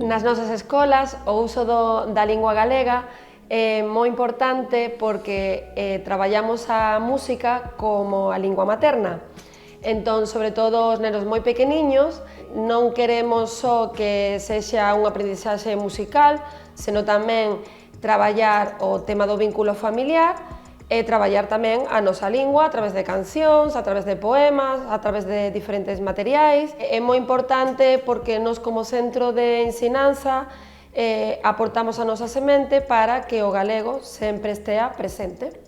Nas nosas escolas o uso da lingua galega é moi importante porque traballamos a música como a lingua materna. Entón, sobre todo os nenos moi pequeniños, non queremos só que sexa unha aprendizaxe musical, senón tamén traballar o tema do vínculo familiar e traballar tamén a nosa lingua a través de cancións, a través de poemas, a través de diferentes materiais. É moi importante porque nós como centro de ensinanza aportamos a nosa semente para que o galego sempre estea presente.